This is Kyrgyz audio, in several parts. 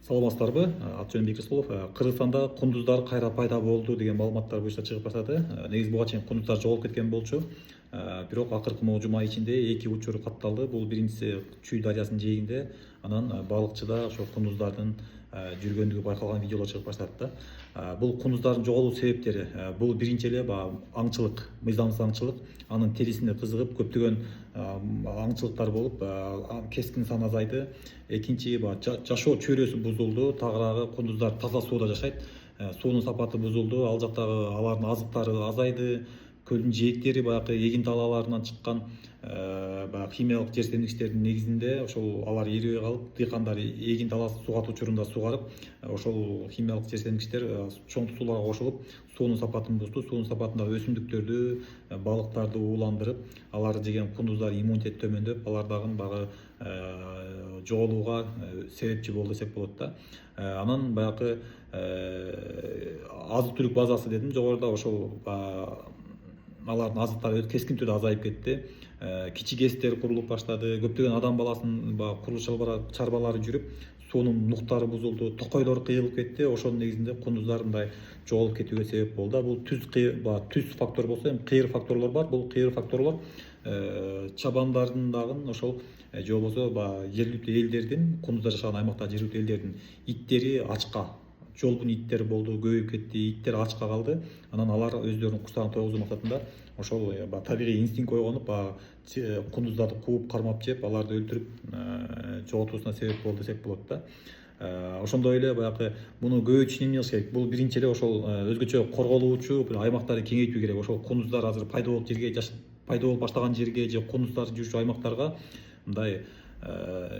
Саламатсыздарбы? Аты жөнүм Бекрисулов. Кыргызстанда кундуздар кайра пайда болду деген маалыматтар буюрса чыгып баштады. Негизи буга чейин кундуздар жоголуп кеткен болчу. Бирок акыркы могу жума ичинде 2 учур катталды. Бул биринчиси Чүй дарыясынын жээгинде, анан балыкчыда ошо кундуздардын жүргөндүгү байкалган видеолор чыгып баштады да. Бул кундуздардын жоголуу себептери, бул биринчи эле аңчылык, мыйзамсыз аңчылык, анын терисине кызыгып көптөгөн аңчылыктар болуп, кескин сан азайды. Экинчи жашоо чөйрөсү бузулду, тагыраагы кундуздар таза сууда жашайт. Суунун сапаты бузулду, ал жактагы алардын азыктары азайды. Көлдүн жээктери баягы эгин талааларынан чыккан баягы химиялык жер семиргичтердин негизинде ошол алар эрибей калып, дыйкандар эгин талаасын сугатуу учурунда сугарып, ошол химиялык жер семиргичтер чоң сууларга кошулуп, суунун сапатын бузду. Суунун сапатындагы өсүмдүктөрдү, балыктарды ууландырып, аларды жеген кундуздар иммунитети төмөндөп, алардагы баягы жоголууга себепчи болду десек болот да. Анан баягы азык түлүк базасы дедим жогоруда, ошол алардын азыктары кескин түрдө азайып кетти. Кичи ГЭСтер курулуп баштады. Көптөгөн адам баласынын курулуш чарбалары жүрүп, суунун нуктары бузулду, токойлор кыйылып кетти. Ошонун негизинде кундуздар мындай жоголуп кетүүгө себеп болду. Бул түз фактор болсо, эми кыйыр факторлор бар. Бул кыйыр факторлор чабандардын дагы ошол же болбосо жергиликтүү элдердин, кундуздар жашаган аймактагы жергиликтүү элдердин иттери ачка, жолбун иттери болду, көбөйүп кетти, иттер ачка калды. Анан алар өздөрүнүн куштарын тойгузуу максатында ошол табигый инстинкт ойгонуп, кундуздарды кууп, кармап жеп, аларды өлтүрүп жоготуусуна себеп болду десек болот да. Ошондой эле баягы муну көбөйтүш эмне кылыш керек? Бул биринчи эле ошол өзгөчө корголуучу аймактарды кеңейтүү керек. Ошол кундуздар азыр пайда болуп баштаган жерге же кундуздар жүрчү аймактарга мындай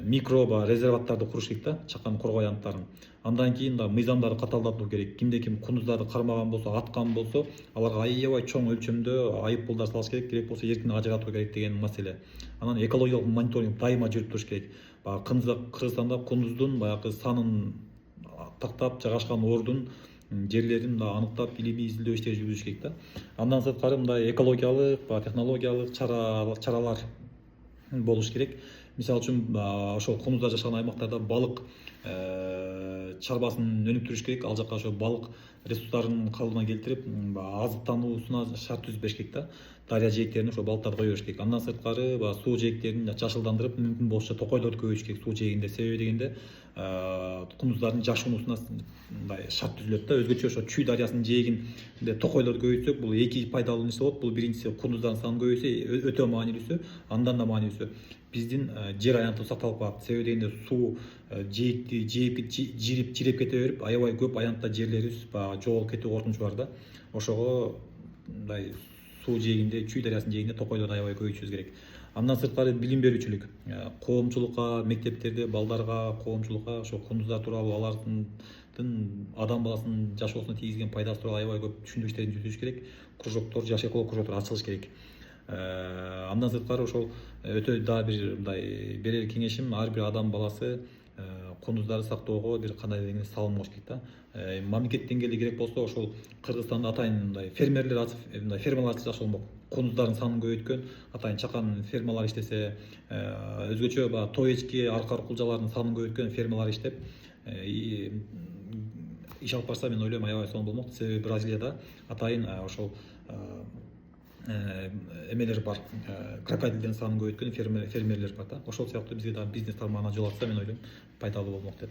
микро резерваттарды куруш керек да, чакан коргоо аянттарын. Андан кийин мыйзамдарды катаалдатуу керек. Кимде ким кундуздарды кармаган болсо, аткан болсо, аларга аябай чоң өлчөмдө айып пулдар салыш керек. Керек болсо эркин ажыратуу керек деген маселе. Анан экологиялык мониторинг дайыма жүрүп туруш керек. Кыргызстанда кундуздун баягы санын тактап, жайгашкан ордун, жерлерин аныктап, илимий изилдөө иштери жүргүзүш керек да. Андан сырткары мындай экологиялык, технологиялык чаралар болуш керек. Мисалы үчүн ошол кундуздар жашаган аймактарда балык чарбасын өнүктүрүш керек. Ал жака ошо балык ресурстарын калыбына келтирип, азыктануусуна шарт түзүп бериш керек да. Дарыя жээктерине ошо балыктарды кое бериш керек. Андан сырткары суу жээктерин жашылдандырып, мүмкүн болушунча токойлорду көбөйтүш керек суу жээгинде. Себеби дегенде кундуздардын жашуунусуна мындай шарт түзүлөт да. Өзгөчө ошо Чүй дарыясынын жээгинде токойлорду көбөйтсөк, бул эки пайдалуу нерсе болот. Бул биринчиси кундуздардын саны көбөйсө өтө маанилүүсү, андан да маанилүүсү биздин жер аянтыбыз сакталып калат. Себеби дегенде суу жээкти жиреп кете берип, аябай көп аянтта жерлерибиз жоголуп кетүү коркунучу бар да. Ошого мындай суу жээгинде, Чүй дарыясынын жээгинде токойлорду аябай көбөйтүшүбүз керек. Андан сырткары билим берүүчүлүк, коомчулукка, мектептерде балдарга, коомчулукка ошо кундуздар тууралуу, алардын адам баласынын жашоосуна тийгизген пайдасы тууралуу аябай көп түшүндүрүү иштерин жүргүзүш керек. Кружоктор, жаш эколог кружоктор ачылыш керек. Андан сырткары ошол өтө дагы бир мындай берер кеңешим, ар бир адам баласы кундуздарды сактоого бир кандай дегенде салым кош керек да. Мамлекет деңгээлде керек болсо ошол Кыргызстанда атайын мындай фермерлер ачып, мындай фермалар ачса ошол кундуздардын санын көбөйткөн атайын чакан фермалар иштесе, өзгөчө той эчки, аркар кулжалардын санын көбөйткөн фермалар иштеп иш алып барса, мен ойлойм аябай сонун болмок. Себеби Бразилияда атайын ошол эмелер бар, крокодилдердин санын көбөйткөн фермерлер бар да. Ошол сыяктуу бизге дагы бизнес тармагына жол ачса, мен ойлойм пайдалуу болмок деп.